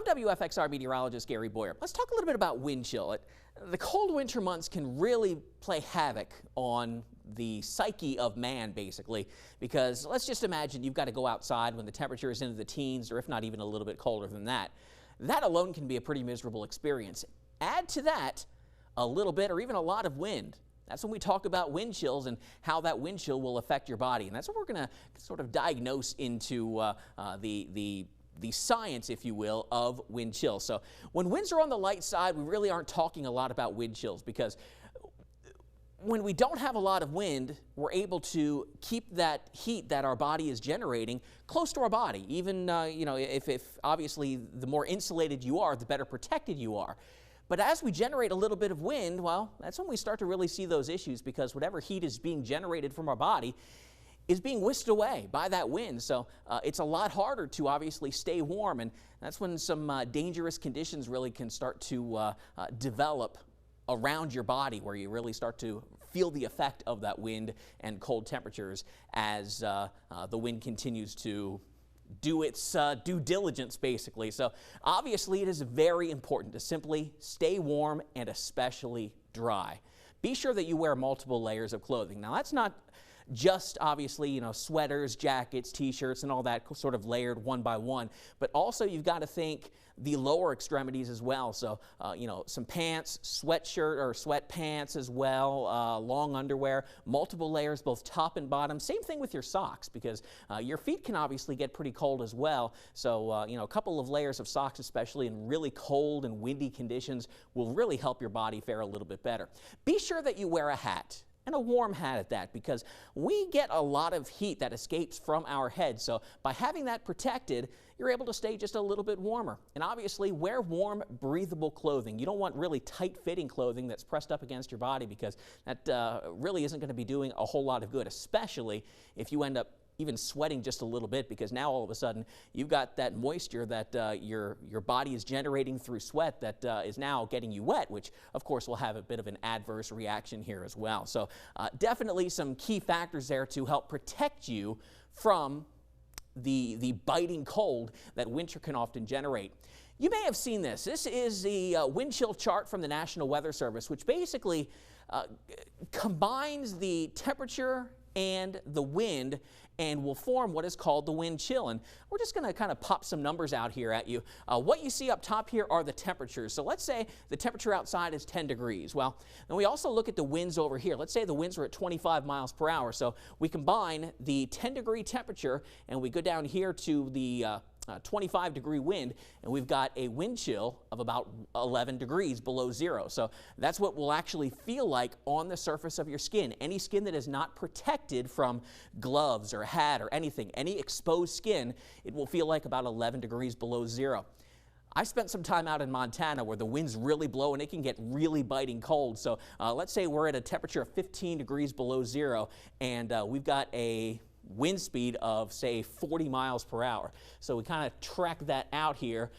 I'm WFXR meteorologist Gary Boyer. Let's talk a little bit about wind chill. The cold winter months can really play havoc on the psyche of man, basically, because let's just imagine you've got to go outside when the temperature is into the teens, or if not even a little bit colder than that. That alone can be a pretty miserable experience. Add to that a little bit or even a lot of wind. That's when we talk about wind chills and how that wind chill will affect your body. And that's what we're going to sort of diagnose into the science, if you will, of wind chill. So when winds are on the light side, we really aren't talking a lot about wind chills, because when we don't have a lot of wind, we're able to keep that heat that our body is generating close to our body. Even, if obviously the more insulated you are, the better protected you are. But as we generate a little bit of wind, well, that's when we start to really see those issues, because whatever heat is being generated from our body is being whisked away by that wind. So it's a lot harder to obviously stay warm, and that's when some dangerous conditions really can start to develop around your body, where you really start to feel the effect of that wind and cold temperatures as the wind continues to do its due diligence, basically. So obviously it is very important to simply stay warm and especially dry. Be sure that you wear multiple layers of clothing. Now, that's not just obviously, sweaters, jackets, t-shirts, and all that sort of layered one by one, but also you've got to think the lower extremities as well. So, some pants, sweatshirt or sweatpants as well, long underwear, multiple layers, both top and bottom. Same thing with your socks, because your feet can obviously get pretty cold as well. So, a couple of layers of socks, especially in really cold and windy conditions, will really help your body fare a little bit better. Be sure that you wear a hat, and a warm hat at that, because we get a lot of heat that escapes from our head. So by having that protected, you're able to stay just a little bit warmer. And obviously, wear warm, breathable clothing. You don't want really tight-fitting clothing that's pressed up against your body, because that really isn't going to be doing a whole lot of good, especially if you end up even sweating just a little bit, because now all of a sudden you've got that moisture that your body is generating through sweat that is now getting you wet, which of course will have a bit of an adverse reaction here as well. So definitely some key factors there to help protect you from the biting cold that winter can often generate. You may have seen this. This is the wind chill chart from the National Weather Service, which basically combines the temperature and the wind and will form what is called the wind chill. And we're just going to kind of pop some numbers out here at you. What you see up top here are the temperatures. So let's say the temperature outside is 10 degrees. Well, then we also look at the winds over here. Let's say the winds are at 25 miles per hour. So we combine the 10-degree temperature and we go down here to the 25-degree wind, and we've got a wind chill of about 11 degrees below zero. So that's what will actually feel like on the surface of your skin. Any skin that is not protected from gloves or hat or anything, any exposed skin, it will feel like about 11 degrees below zero. I spent some time out in Montana where the winds really blow and it can get really biting cold. So let's say we're at a temperature of 15 degrees below zero, and we've got a wind speed of, say, 40 miles per hour. So we kind of track that out here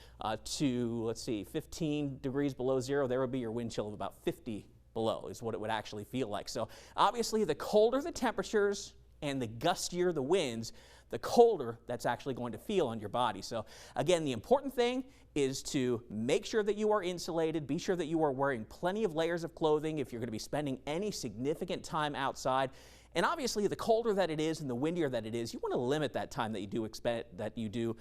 to, let's see, 15 degrees below zero. There would be your wind chill of about 50 below is what it would actually feel like. So obviously, the colder the temperatures and the gustier the winds, the colder that's actually going to feel on your body. So again, the important thing is to make sure that you are insulated. Be sure that you are wearing plenty of layers of clothing if you're going to be spending any significant time outside. And obviously, the colder that it is and the windier that it is, you want to limit that time that you do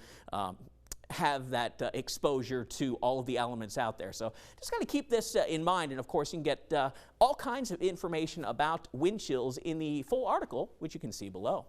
have that exposure to all of the elements out there. So just got to keep this in mind. And of course, you can get all kinds of information about wind chills in the full article, which you can see below.